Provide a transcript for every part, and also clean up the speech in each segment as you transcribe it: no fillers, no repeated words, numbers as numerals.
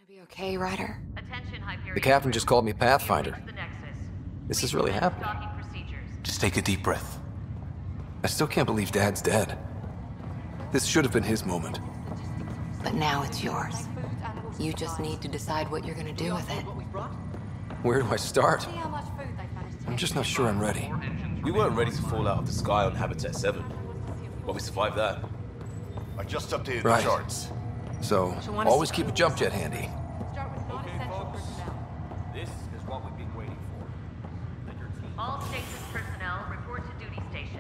Be okay, Ryder? The captain just called me Pathfinder. This is really happening. Just take a deep breath. I still can't believe Dad's dead. This should have been his moment. But now it's yours. You just need to decide what you're gonna do with it. Where do I start? I'm just not sure I'm ready. We weren't ready to fall out of the sky on Habitat 7, but we survived that. I just updated Right. the charts. So, always keep a jump jet handy. This is what we've been waiting for. All station personnel report to duty stations.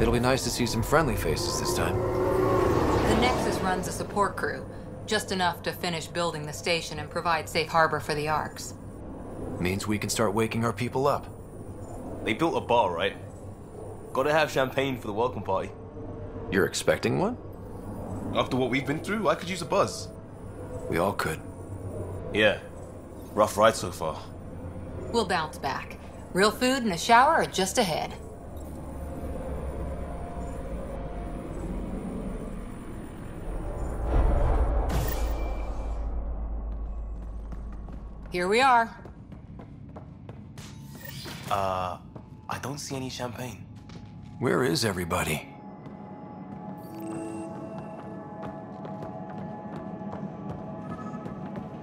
It'll be nice to see some friendly faces this time. The Nexus runs a support crew, just enough to finish building the station and provide safe harbor for the Arks. Means we can start waking our people up. They built a bar, right? Gotta have champagne for the welcome party. You're expecting one? After what we've been through, I could use a buzz. We all could. Yeah. Rough ride so far. We'll bounce back. Real food and a shower are just ahead. Here we are. I don't see any champagne. Where is everybody?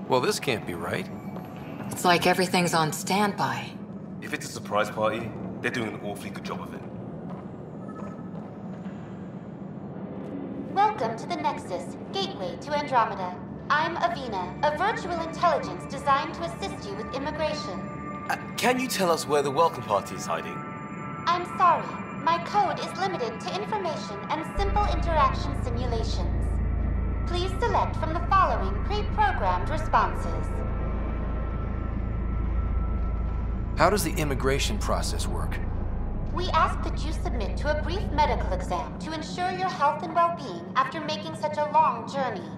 Well, this can't be right. It's like everything's on standby. If it's a surprise party, they're doing an awfully good job of it. Welcome to the Nexus, gateway to Andromeda. I'm Avina, a virtual intelligence designed to assist you with immigration. Can you tell us where the welcome party is hiding? I'm sorry, my code is limited to information and simple interaction simulations. Please select from the following pre-programmed responses. How does the immigration process work? We ask that you submit to a brief medical exam to ensure your health and well-being after making such a long journey.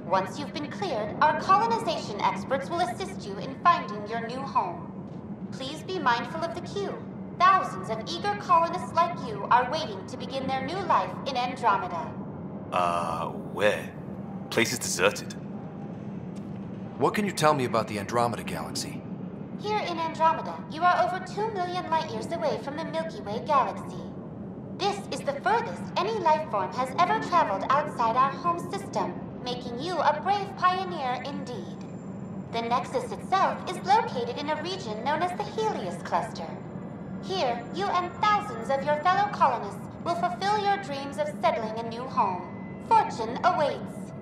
Once you've been cleared, our colonization experts will assist you in finding your new home. Please be mindful of the queue. Thousands of eager colonists like you are waiting to begin their new life in Andromeda. Where? Place is deserted. What can you tell me about the Andromeda galaxy? Here in Andromeda, you are over 2 million light-years away from the Milky Way galaxy. This is the furthest any life form has ever traveled outside our home system, making you a brave pioneer indeed. The Nexus itself is located in a region known as the Helios Cluster. Here, you and thousands of your fellow colonists will fulfill your dreams of settling a new home. Fortune awaits.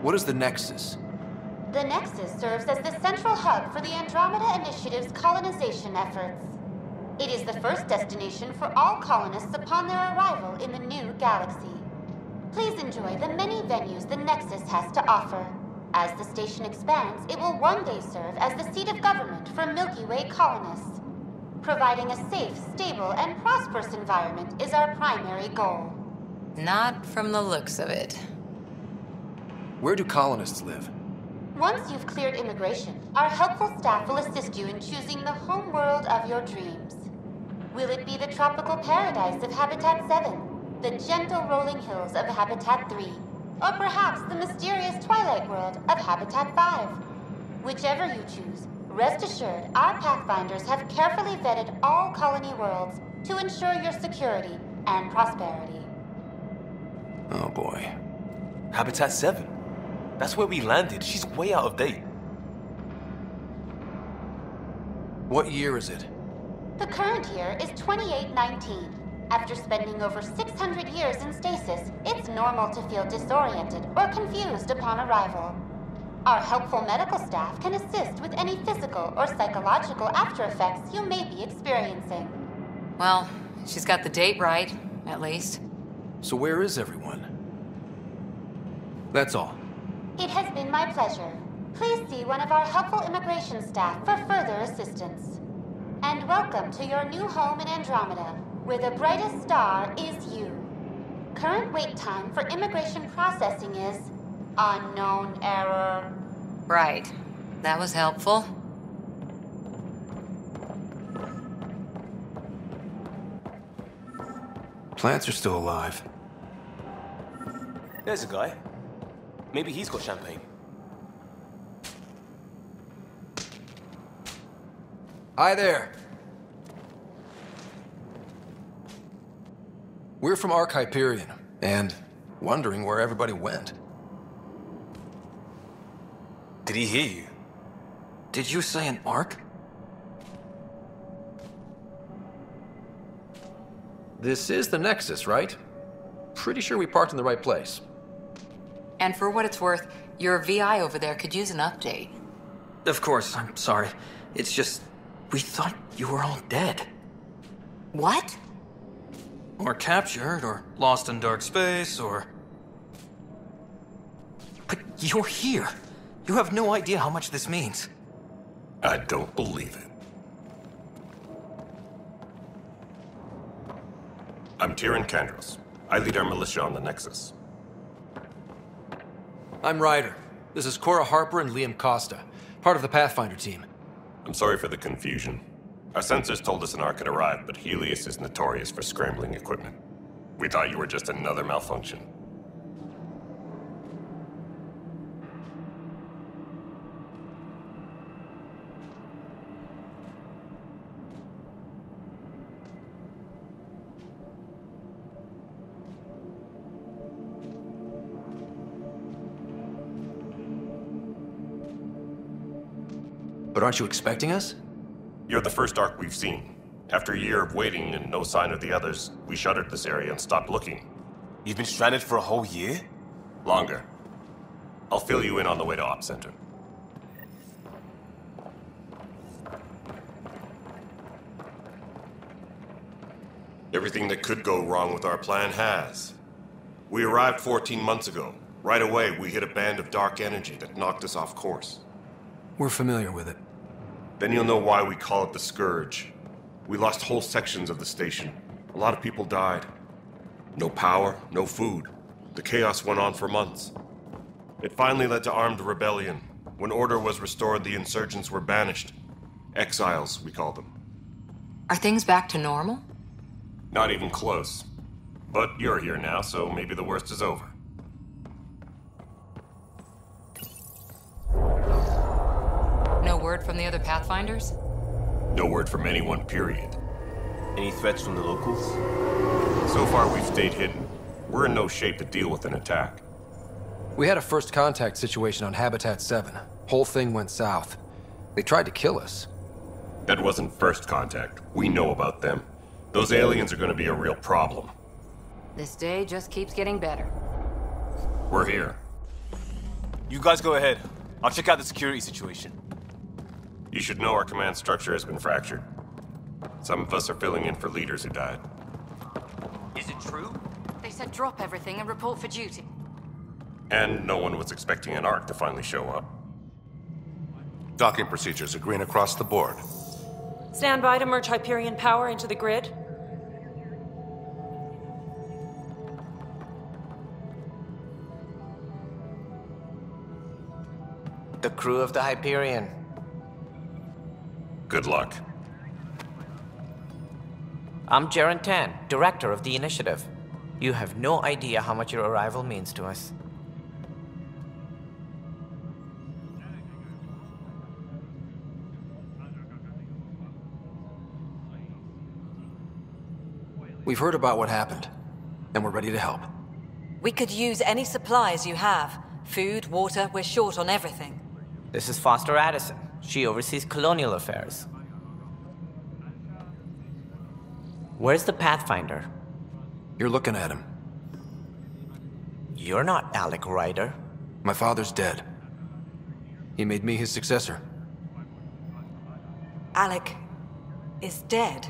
What is the Nexus? The Nexus serves as the central hub for the Andromeda Initiative's colonization efforts. It is the first destination for all colonists upon their arrival in the new galaxy. Please enjoy the many venues the Nexus has to offer. As the station expands, it will one day serve as the seat of government for Milky Way colonists. Providing a safe, stable, and prosperous environment is our primary goal. Not from the looks of it. Where do colonists live? Once you've cleared immigration, our helpful staff will assist you in choosing the home world of your dreams. Will it be the tropical paradise of Habitat 7, the gentle rolling hills of Habitat 3, or perhaps the mysterious twilight world of Habitat 5? Whichever you choose, rest assured our Pathfinders have carefully vetted all colony worlds to ensure your security and prosperity. Oh boy. Habitat 7? That's where we landed. She's way out of date. What year is it? The current year is 2819. After spending over 600 years in stasis, it's normal to feel disoriented or confused upon arrival. Our helpful medical staff can assist with any physical or psychological after effects you may be experiencing. Well, she's got the date right, at least. So where is everyone? That's all. It has been my pleasure. Please see one of our helpful immigration staff for further assistance. And welcome to your new home in Andromeda, where the brightest star is you. Current wait time for immigration processing is unknown error. Right. That was helpful. Plants are still alive. There's a guy. Maybe he's got champagne. Hi there. We're from Ark Hyperion, and wondering where everybody went. Did he hear you? Did you say an Ark? This is the Nexus, right? Pretty sure we parked in the right place. And for what it's worth, your VI over there could use an update. Of course, I'm sorry. It's just, we thought you were all dead. What? Or captured, or lost in dark space, or... But you're here. You have no idea how much this means. I don't believe it. I'm Tyrion Kandros. I lead our militia on the Nexus. I'm Ryder. This is Cora Harper and Liam Costa, part of the Pathfinder team. I'm sorry for the confusion. Our sensors told us an Ark had arrived, but Helios is notorious for scrambling equipment. We thought you were just another malfunction. But aren't you expecting us? You're the first Ark we've seen. After a year of waiting and no sign of the others, we shuttered this area and stopped looking. You've been stranded for a whole year? Longer. I'll fill you in on the way to Op Center. Everything that could go wrong with our plan has. We arrived 14 months ago. Right away, we hit a band of dark energy that knocked us off course. We're familiar with it. Then you'll know why we call it the Scourge. We lost whole sections of the station. A lot of people died. No power, no food. The chaos went on for months. It finally led to armed rebellion. When order was restored, the insurgents were banished. Exiles, we call them. Are things back to normal? Not even close. But you're here now, so maybe the worst is over. No word from the other Pathfinders? No word from anyone, period. Any threats from the locals? So far, we've stayed hidden. We're in no shape to deal with an attack. We had a first contact situation on Habitat 7. Whole thing went south. They tried to kill us. That wasn't first contact. We know about them. Those aliens are going to be a real problem. This day just keeps getting better. We're here. You guys go ahead. I'll check out the security situation. You should know our command structure has been fractured. Some of us are filling in for leaders who died. Is it true? They said drop everything and report for duty. And no one was expecting an Ark to finally show up. Docking procedures are green across the board. Stand by to merge Hyperion power into the grid. The crew of the Hyperion. Good luck. I'm Jaren Tan, director of the initiative. You have no idea how much your arrival means to us. We've heard about what happened, and we're ready to help. We could use any supplies you have. Food, water, we're short on everything. This is Foster Addison. She oversees colonial affairs. Where's the Pathfinder? You're looking at him. You're not Alec Ryder. My father's dead. He made me his successor. Alec is dead.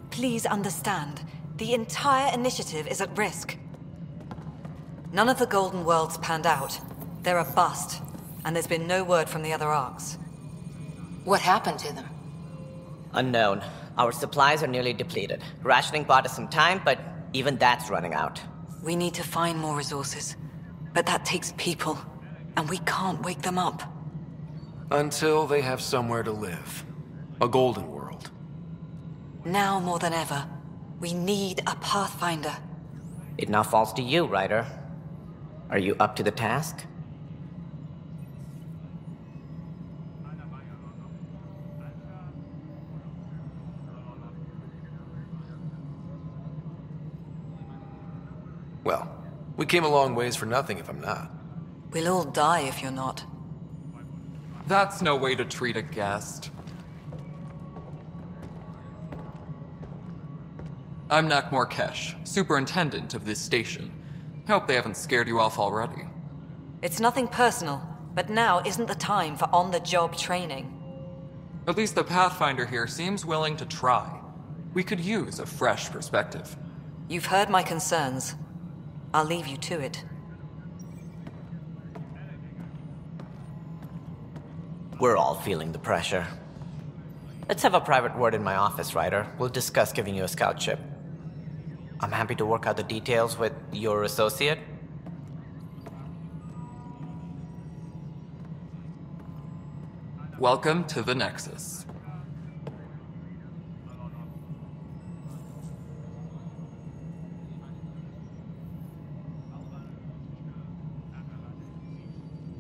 Please understand, The entire initiative is at risk. None of the Golden Worlds panned out. They're a bust, and there's been no word from the other arcs. What happened to them? Unknown. Our supplies are nearly depleted. Rationing bought us some time, but even that's running out. We need to find more resources, but that takes people, and we can't wake them up. Until they have somewhere to live. A golden world. Now more than ever, we need a Pathfinder. It now falls to you, Ryder. Are you up to the task? Well, we came a long ways for nothing if I'm not. We'll all die if you're not. That's no way to treat a guest. I'm Nakmor Kesh, superintendent of this station. Hope they haven't scared you off already. It's nothing personal, but now isn't the time for on-the-job training. At least the Pathfinder here seems willing to try. We could use a fresh perspective. You've heard my concerns. I'll leave you to it. We're all feeling the pressure. Let's have a private word in my office, Ryder. We'll discuss giving you a scout ship. I'm happy to work out the details with your associate. Welcome to the Nexus.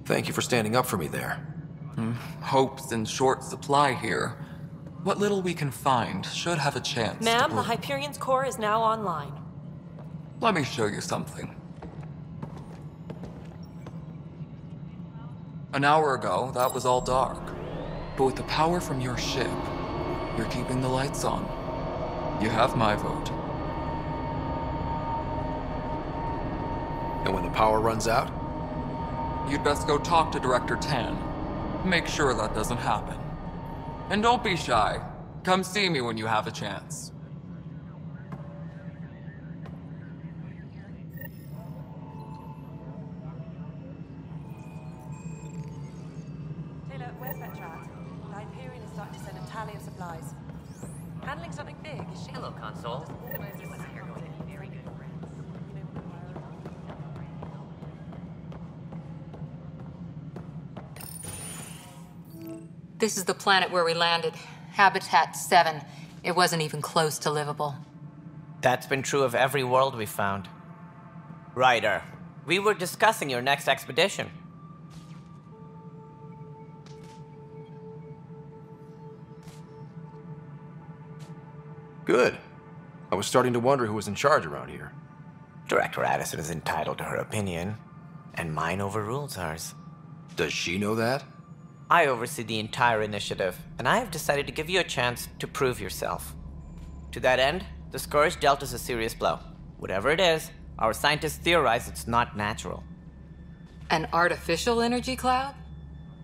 Thank you for standing up for me there. Hope's in short supply here. What little we can find should have a chance. Ma'am, the Hyperion's core is now online. Let me show you something. An hour ago, that was all dark. But with the power from your ship, you're keeping the lights on. You have my vote. And when the power runs out? You'd best go talk to Director Tan. Make sure that doesn't happen. And don't be shy. Come see me when you have a chance. Taylor, where's Vetrat? The Hyperion is starting to send a tally of supplies. Handling something big, is she? Hello, Console. This is the planet where we landed. Habitat 7. It wasn't even close to livable. That's been true of every world we found. Ryder, we were discussing your next expedition. Good. I was starting to wonder who was in charge around here. Director Addison is entitled to her opinion, and mine overrules hers. Does she know that? I oversee the entire initiative, and I have decided to give you a chance to prove yourself. To that end, the Scourge dealt us a serious blow. Whatever it is, our scientists theorize it's not natural. An artificial energy cloud?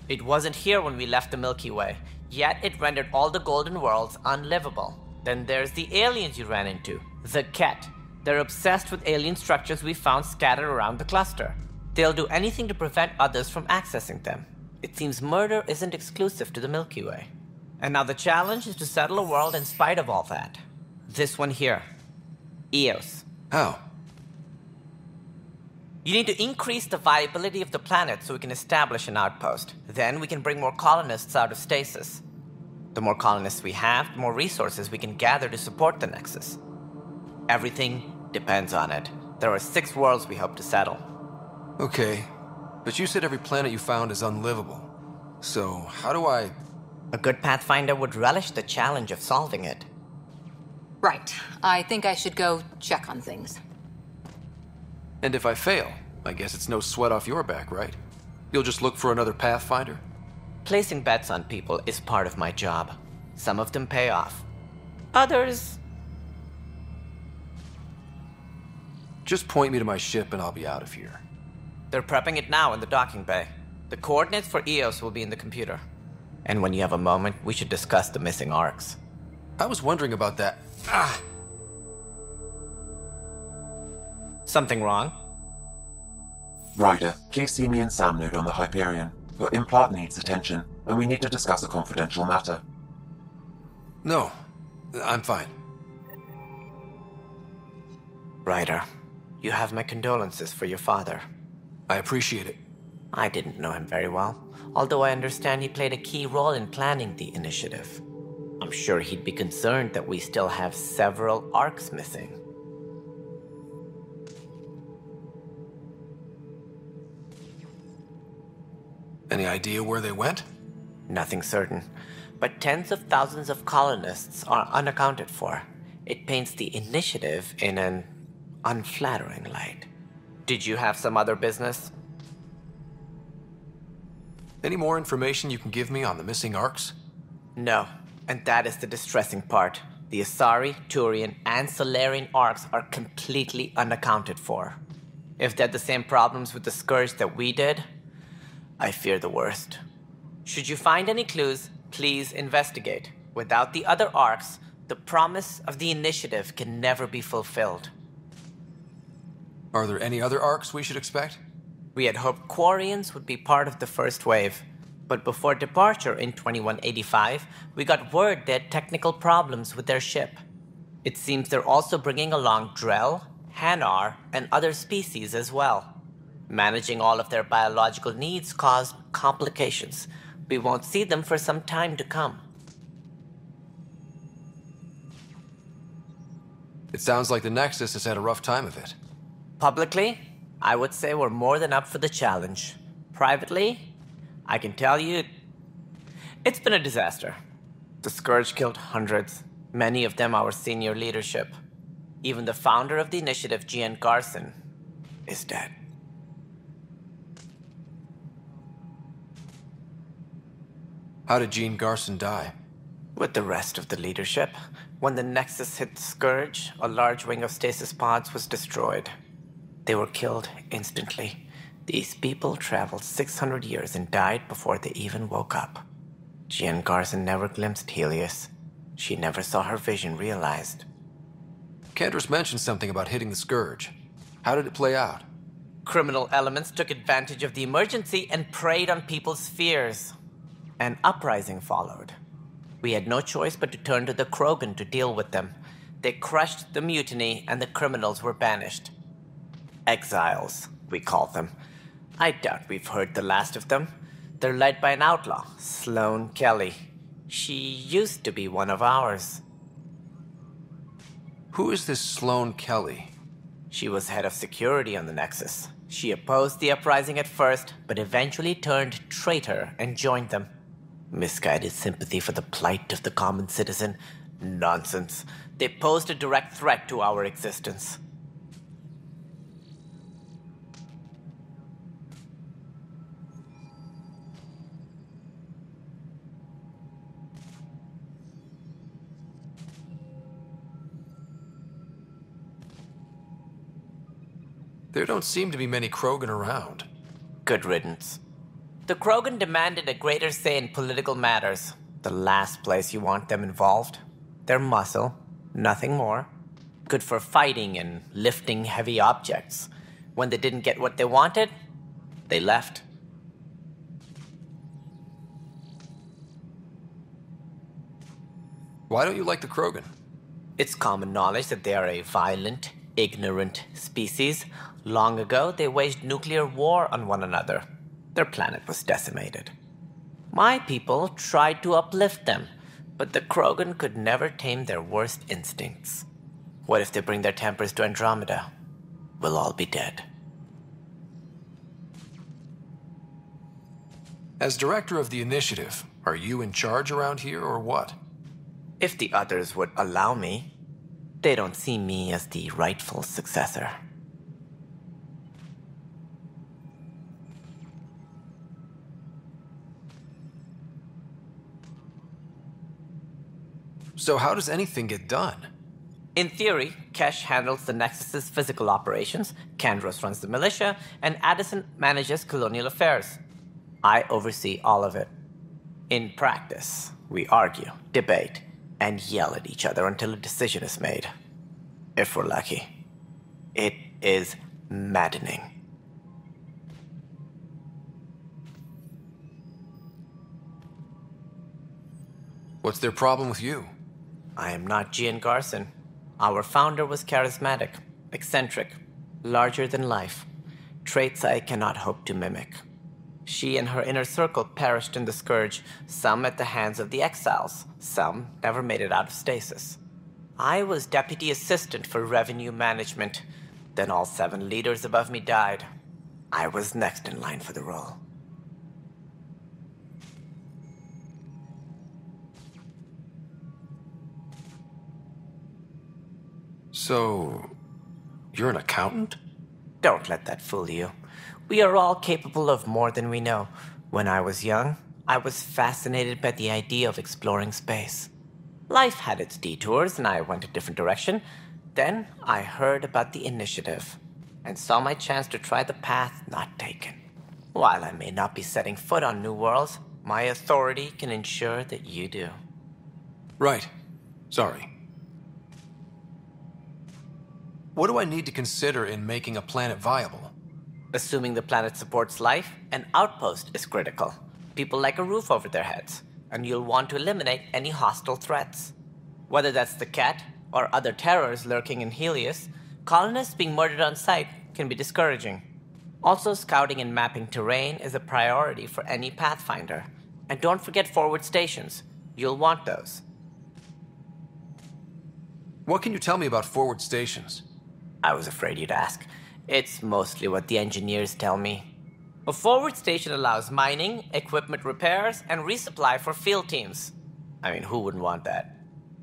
It wasn't here when we left the Milky Way, yet it rendered all the Golden Worlds unlivable. Then there's the aliens you ran into, the Ket. They're obsessed with alien structures we found scattered around the cluster. They'll do anything to prevent others from accessing them. It seems murder isn't exclusive to the Milky Way. And now the challenge is to settle a world in spite of all that. This one here. Eos. How? You need to increase the viability of the planet so we can establish an outpost. Then we can bring more colonists out of stasis. The more colonists we have, the more resources we can gather to support the Nexus. Everything depends on it. There are 6 worlds we hope to settle. Okay, but you said every planet you found is unlivable. So, how do I... A good Pathfinder would relish the challenge of solving it. Right. I think I should go check on things. And if I fail, I guess it's no sweat off your back, right? You'll just look for another Pathfinder? Placing bets on people is part of my job. Some of them pay off. Others... Just point me to my ship and I'll be out of here. They're prepping it now in the docking bay. The coordinates for Eos will be in the computer. And when you have a moment, we should discuss the missing arcs. I was wondering about that. Something wrong? Ryder, please see me and Sam node on the Hyperion. Your implant needs attention, and we need to discuss a confidential matter. No, I'm fine. Ryder, you have my condolences for your father. I appreciate it. I didn't know him very well, although I understand he played a key role in planning the initiative. I'm sure he'd be concerned that we still have several arcs missing. Any idea where they went? Nothing certain, but tens of thousands of colonists are unaccounted for. It paints the initiative in an unflattering light. Did you have some other business? Any more information you can give me on the missing arcs? No, and that is the distressing part. The Asari, Turian, and Solarian arcs are completely unaccounted for. If they had the same problems with the Scourge that we did, I fear the worst. Should you find any clues, please investigate. Without the other arcs, the promise of the initiative can never be fulfilled. Are there any other arcs we should expect? We had hoped Quarians would be part of the first wave, but before departure in 2185, we got word they had technical problems with their ship. It seems they're also bringing along Drell, Hanar, and other species as well. Managing all of their biological needs caused complications. We won't see them for some time to come. It sounds like the Nexus has had a rough time of it. Publicly, I would say we're more than up for the challenge. Privately, I can tell you, it's been a disaster. The Scourge killed hundreds, many of them our senior leadership. Even the founder of the initiative, Gian Garson, is dead. How did Jean Garson die? With the rest of the leadership. When the Nexus hit the Scourge, a large wing of stasis pods was destroyed. They were killed instantly. These people traveled 600 years and died before they even woke up. Jean Garson never glimpsed Helios. She never saw her vision realized. Cantor's mentioned something about hitting the Scourge. How did it play out? Criminal elements took advantage of the emergency and preyed on people's fears. An uprising followed. We had no choice but to turn to the Krogan to deal with them. They crushed the mutiny and the criminals were banished. Exiles, we call them. I doubt we've heard the last of them. They're led by an outlaw, Sloane Kelly. She used to be one of ours. Who is this Sloane Kelly? She was head of security on the Nexus. She opposed the uprising at first, but eventually turned traitor and joined them. Misguided sympathy for the plight of the common citizen? Nonsense. They posed a direct threat to our existence. There don't seem to be many Krogan around. Good riddance. The Krogan demanded a greater say in political matters. The last place you want them involved. They're muscle, nothing more. Good for fighting and lifting heavy objects. When they didn't get what they wanted, they left. Why don't you like the Krogan? It's common knowledge that they are a violent, ignorant species. Long ago, they waged nuclear war on one another. Their planet was decimated. My people tried to uplift them, but the Krogan could never tame their worst instincts. What if they bring their tempers to Andromeda? We'll all be dead. As director of the initiative, are you in charge around here or what? If the others would allow me, they don't see me as the rightful successor. So how does anything get done? In theory, Kesh handles the Nexus's physical operations, Kandros runs the militia, and Addison manages colonial affairs. I oversee all of it. In practice, we argue, debate, and yell at each other until a decision is made. If we're lucky. It is maddening. What's their problem with you? I am not Gian Garson. Our founder was charismatic, eccentric, larger than life. Traits I cannot hope to mimic. She and her inner circle perished in the Scourge, some at the hands of the Exiles, some never made it out of stasis. I was deputy assistant for revenue management. Then all 7 leaders above me died. I was next in line for the role. So, you're an accountant? Don't let that fool you. We are all capable of more than we know. When I was young, I was fascinated by the idea of exploring space. Life had its detours, and I went a different direction. Then I heard about the initiative, and saw my chance to try the path not taken. While I may not be setting foot on new worlds, my authority can ensure that you do. Right. Sorry. What do I need to consider in making a planet viable? Assuming the planet supports life, an outpost is critical. People like a roof over their heads, and you'll want to eliminate any hostile threats. Whether that's the cat or other terrors lurking in Helios, colonists being murdered on sight can be discouraging. Also, scouting and mapping terrain is a priority for any Pathfinder. And don't forget forward stations. You'll want those. What can you tell me about forward stations? I was afraid you'd ask. It's mostly what the engineers tell me. A forward station allows mining, equipment repairs, and resupply for field teams. I mean, who wouldn't want that?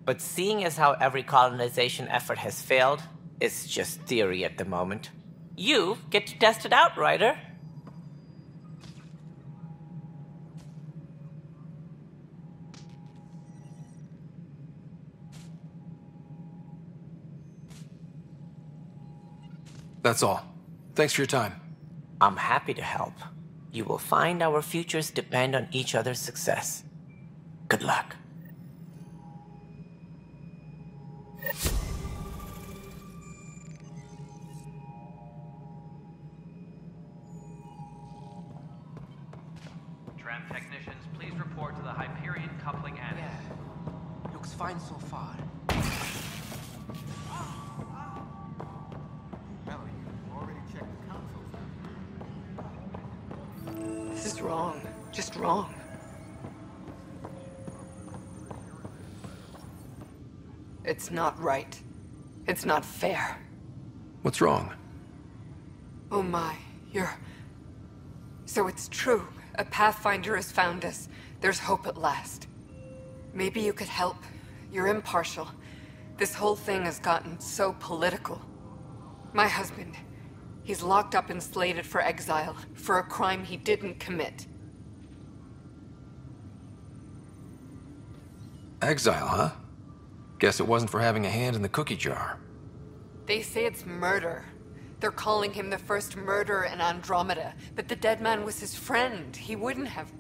But seeing as how every colonization effort has failed, it's just theory at the moment. You get to test it out, Ryder. That's all. Thanks for your time. I'm happy to help. You will find our futures depend on each other's success. Good luck. Tram technicians, please report to the Hyperion coupling annex. Yeah. Looks fine so far. This is wrong. Just wrong. It's not right. It's not fair. What's wrong? Oh my, So it's true. A Pathfinder has found us. There's hope at last. Maybe you could help. You're impartial. This whole thing has gotten so political. My husband, he's locked up and slated for exile for a crime he didn't commit. Exile, huh? Guess it wasn't for having a hand in the cookie jar. They say it's murder. They're calling him the first murderer in Andromeda, but the dead man was his friend. He wouldn't have.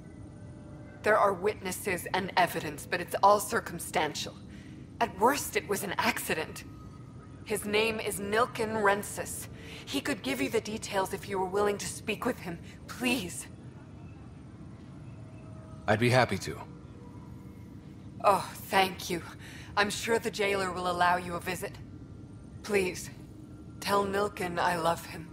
There are witnesses and evidence, but it's all circumstantial. At worst, it was an accident. His name is Nilken Rensis. He could give you the details if you were willing to speak with him. Please. I'd be happy to. Oh, thank you. I'm sure the jailer will allow you a visit. Please, tell Nilken I love him.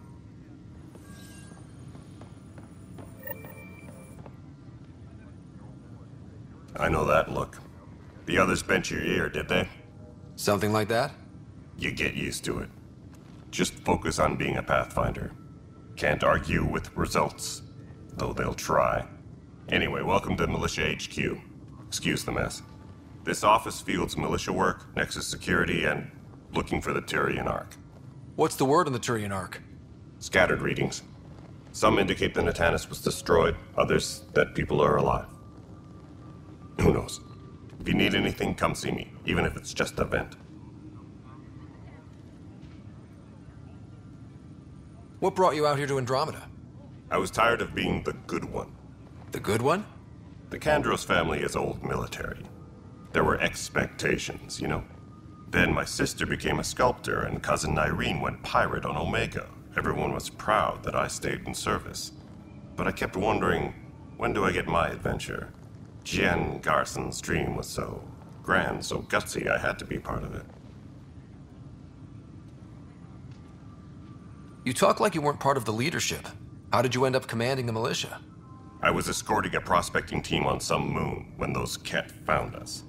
I know that look. The others bent your ear, did they? Something like that? You get used to it. Just focus on being a Pathfinder. Can't argue with results, though they'll try. Anyway, welcome to Militia HQ. Excuse the mess. This office fields militia work, Nexus security, and looking for the Tyrian Ark. What's the word on the Tyrian Ark? Scattered readings. Some indicate the Natanus was destroyed, others that people are alive. Who knows? If you need anything, come see me, even if it's just a vent. What brought you out here to Andromeda? I was tired of being the good one. The good one? The Kandros family is old military. There were expectations, you know. Then my sister became a sculptor, and cousin Irene went pirate on Omega. Everyone was proud that I stayed in service. But I kept wondering, when do I get my adventure? Jen Garson's dream was so grand, so gutsy, I had to be part of it. You talk like you weren't part of the leadership. How did you end up commanding the militia? I was escorting a prospecting team on some moon when those Ket found us.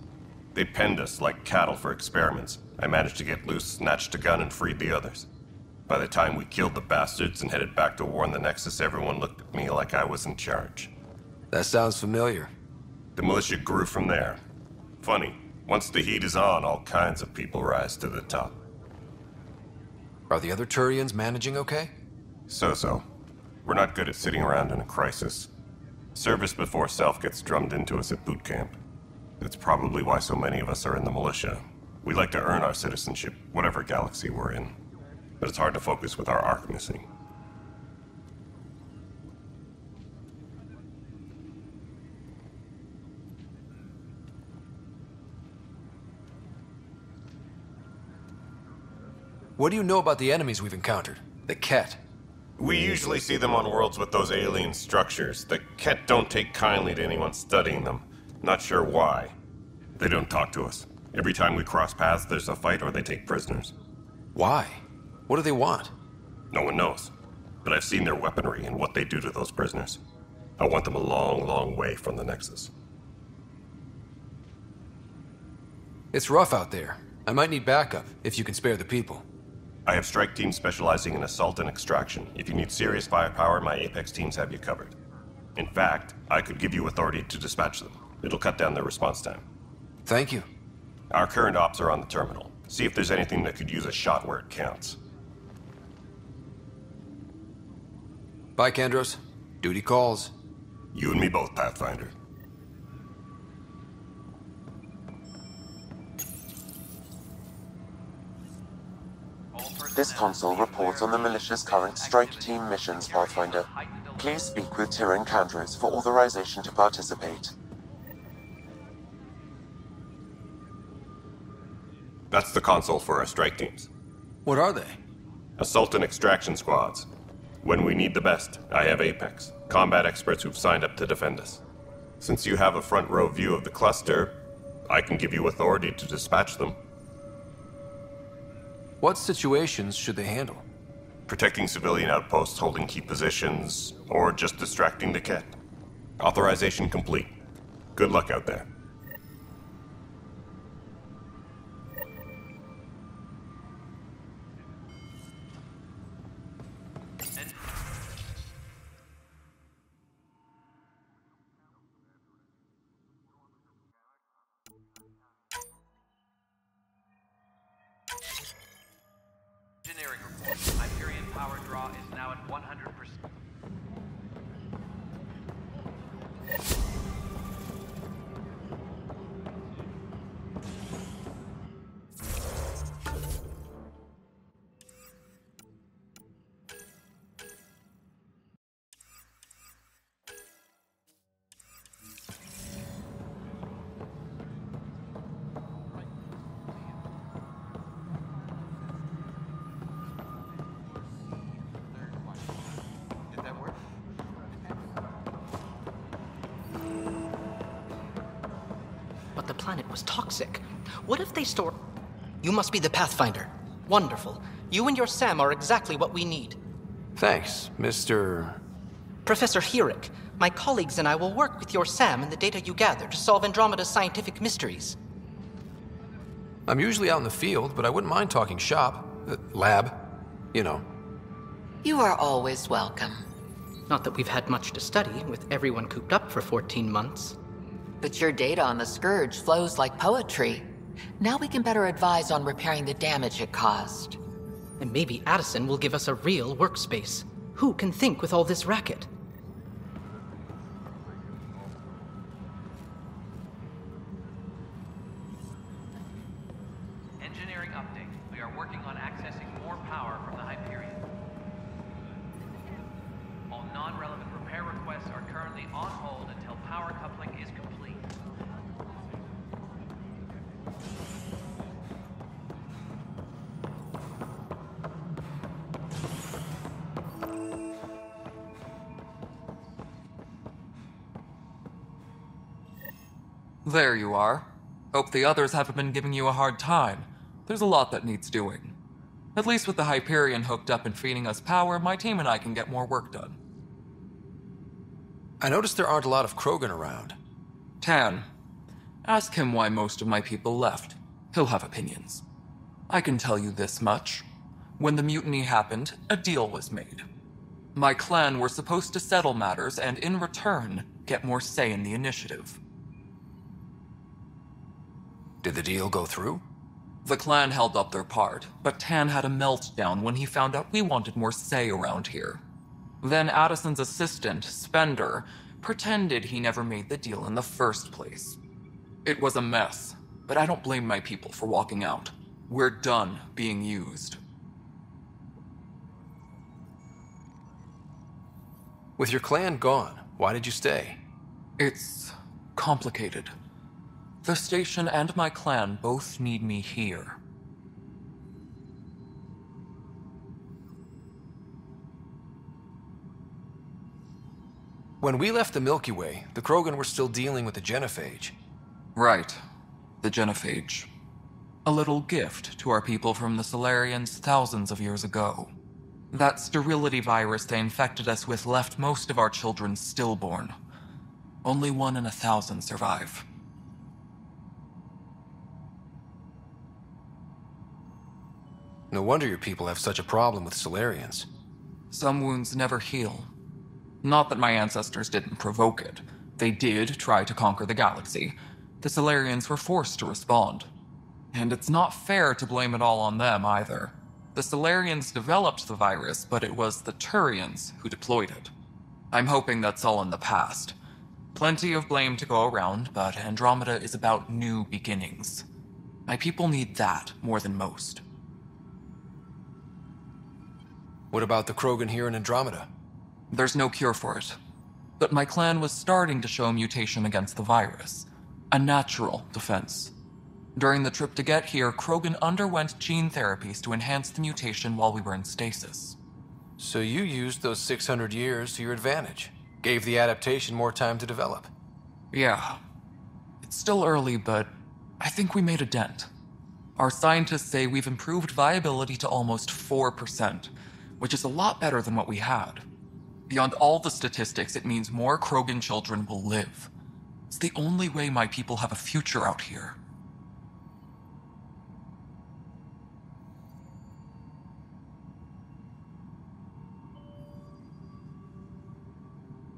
They penned us like cattle for experiments. I managed to get loose, snatched a gun, and freed the others. By the time we killed the bastards and headed back to warn the Nexus, everyone looked at me like I was in charge. That sounds familiar. The militia grew from there. Funny, once the heat is on, all kinds of people rise to the top. Are the other Turians managing okay? So-so. We're not good at sitting around in a crisis. Service before self gets drummed into us at boot camp. That's probably why so many of us are in the militia. We like to earn our citizenship, whatever galaxy we're in. But it's hard to focus with our arc missing. What do you know about the enemies we've encountered? The Ket? We usually see them on worlds with those alien structures. The Ket don't take kindly to anyone studying them. Not sure why. They don't talk to us. Every time we cross paths, there's a fight or they take prisoners. Why? What do they want? No one knows. But I've seen their weaponry and what they do to those prisoners. I want them a long, long way from the Nexus. It's rough out there. I might need backup, if you can spare the people. I have strike teams specializing in assault and extraction. If you need serious firepower, my Apex teams have you covered. In fact, I could give you authority to dispatch them. It'll cut down their response time. Thank you. Our current ops are on the terminal. See if there's anything that could use a shot where it counts. Bye, Kandros. Duty calls. You and me both, Pathfinder. This console reports on the militia's current strike team missions, Pathfinder. Please speak with Tyrion Kandros for authorization to participate. That's the console for our strike teams. What are they? Assault and extraction squads. When we need the best, I have Apex, combat experts who've signed up to defend us. Since you have a front row view of the cluster, I can give you authority to dispatch them. What situations should they handle? Protecting civilian outposts, holding key positions, or just distracting the Ket. Authorization complete. Good luck out there. Engineering report. Hyperion power draw is now at 100%. But the planet was toxic. What if they store... You must be the Pathfinder. Wonderful. You and your Sam are exactly what we need. Thanks, Mr... Professor Herrick, my colleagues and I will work with your Sam and the data you gather to solve Andromeda's scientific mysteries. I'm usually out in the field, but I wouldn't mind talking shop. Lab. You know. You are always welcome. Not that we've had much to study, with everyone cooped up for 14 months. But your data on the Scourge flows like poetry. Now we can better advise on repairing the damage it caused. And maybe Addison will give us a real workspace. Who can think with all this racket? Engineering update. We are working on accessing more power from the Hyperion. All non-relevant repair requests are currently on hold until power coupling is complete. There you are. Hope the others haven't been giving you a hard time. There's a lot that needs doing. At least with the Hyperion hooked up and feeding us power, my team and I can get more work done. I noticed there aren't a lot of Krogan around. Tan, ask him why most of my people left. He'll have opinions. I can tell you this much. When the mutiny happened, a deal was made. My clan were supposed to settle matters and, in return, get more say in the initiative. Did the deal go through? The clan held up their part, but Tan had a meltdown when he found out we wanted more say around here. Then Addison's assistant, Spender, pretended he never made the deal in the first place. It was a mess, but I don't blame my people for walking out. We're done being used. With your clan gone, why did you stay? It's complicated. The station and my clan both need me here. When we left the Milky Way, the Krogan were still dealing with the genophage. Right. The genophage. A little gift to our people from the Solarians thousands of years ago. That sterility virus they infected us with left most of our children stillborn. Only 1 in 1,000 survive. No wonder your people have such a problem with Solarians. Some wounds never heal. Not that my ancestors didn't provoke it. They did try to conquer the galaxy. The Solarians were forced to respond. And it's not fair to blame it all on them either. The Solarians developed the virus, but it was the Turians who deployed it. I'm hoping that's all in the past. Plenty of blame to go around, but Andromeda is about new beginnings. My people need that more than most. What about the Krogan here in Andromeda? There's no cure for it. But my clan was starting to show mutation against the virus. A natural defense. During the trip to get here, Krogan underwent gene therapies to enhance the mutation while we were in stasis. So you used those 600 years to your advantage. Gave the adaptation more time to develop. Yeah. It's still early, but I think we made a dent. Our scientists say we've improved viability to almost 4%, which is a lot better than what we had. Beyond all the statistics, it means more Krogan children will live. It's the only way my people have a future out here.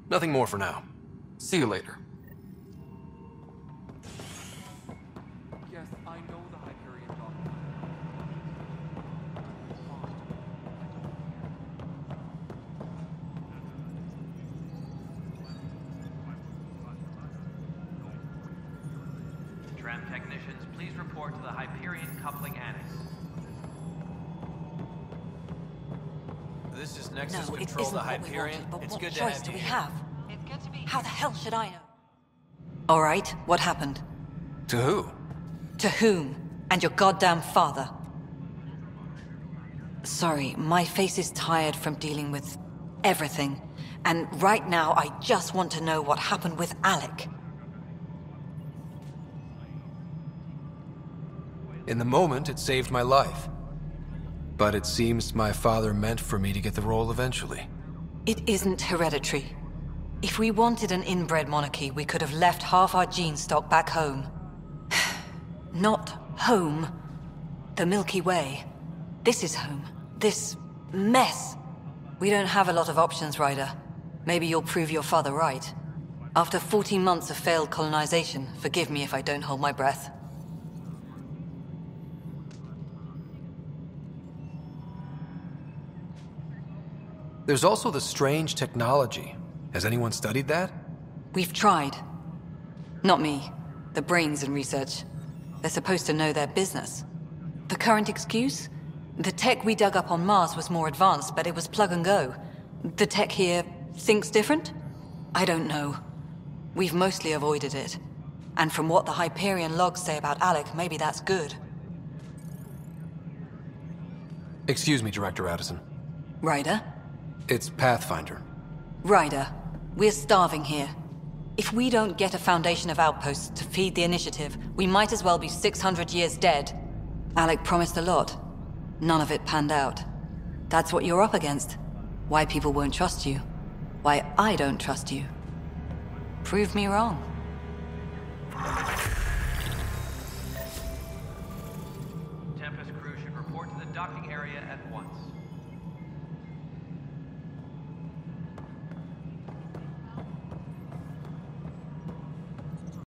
Nothing more for now. See you later. Yes, I know the Hyperion doctor. Tram technicians, please report to the Hyperion coupling annex. This is Nexus No, it Control, isn't the what we Hyperion. wanted, but It's what good to choice have do you we here. have? How the hell should I know? All right, what happened? To who? To whom? And your goddamn father. Sorry, my face is tired from dealing with everything. And right now, I just want to know what happened with Alec. In the moment, it saved my life. But it seems my father meant for me to get the role eventually. It isn't hereditary. If we wanted an inbred monarchy, we could have left half our gene stock back home. Not home. The Milky Way. This is home. This mess. We don't have a lot of options, Ryder. Maybe you'll prove your father right. After 14 months of failed colonization, forgive me if I don't hold my breath. There's also the strange technology. Has anyone studied that? We've tried. Not me. The brains in research. They're supposed to know their business. The current excuse? The tech we dug up on Mars was more advanced, but it was plug and go. The tech here thinks different? I don't know. We've mostly avoided it. And from what the Hyperion logs say about Alec, maybe that's good. Excuse me, Director Addison. Ryder? It's Pathfinder. Ryder, we're starving here. If we don't get a foundation of outposts to feed the initiative, we might as well be 600 years dead. Alec promised a lot. None of it panned out. That's what you're up against. Why people won't trust you. Why I don't trust you. Prove me wrong. Tempest crew should report to the docking area at once.